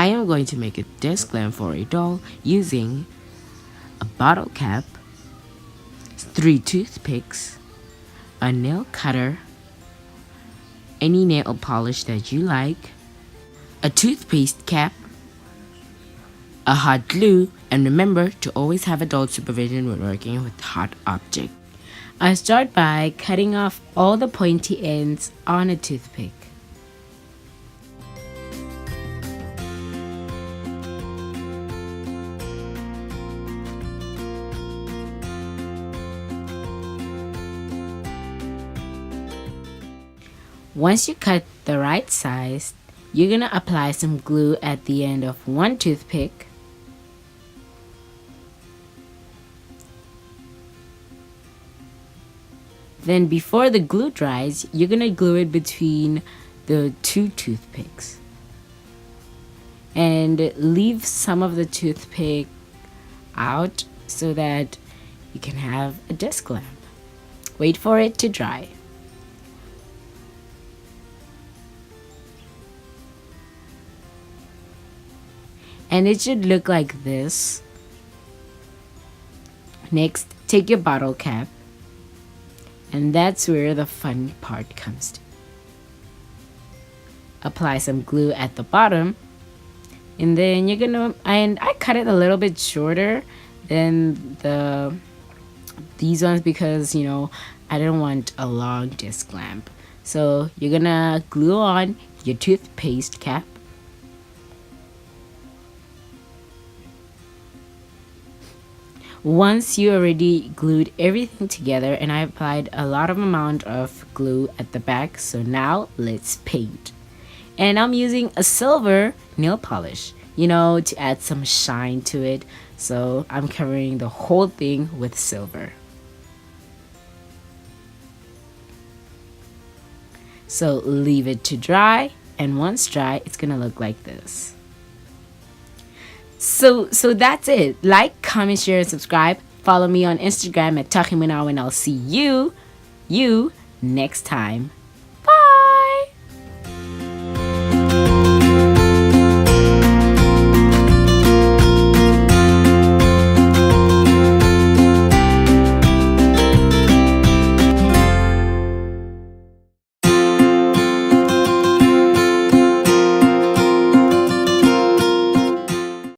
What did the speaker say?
I am going to make a desk lamp for a doll using a bottle cap, 3 toothpicks, a nail cutter, any nail polish that you like, a toothpaste cap, a hot glue, and remember to always have adult supervision when working with hot objects. I start by cutting off all the pointy ends on a toothpick. Once you cut the right size, you're gonna apply some glue at the end of one toothpick. Then before the glue dries, you're gonna glue it between the 2 toothpicks. And leave some of the toothpick out so that you can have a desk lamp. Wait for it to dry. And it should look like this. Next, take your bottle cap, and that's where the fun part comes to. Apply some glue at the bottom, and then you're gonna, and I cut it a little bit shorter than these ones because, you know, I don't want a long disc lamp. So you're gonna glue on your toothpaste cap. Once you already glued everything together, and I applied a lot of amount of glue at the back, so now let's paint. And I'm using a silver nail polish, you know, to add some shine to it. So I'm covering the whole thing with silver. So leave it to dry, and once dry, it's gonna look like this. So that's it. Like, comment, share, and subscribe. Follow me on Instagram at Takimanaw, and I'll see you next time.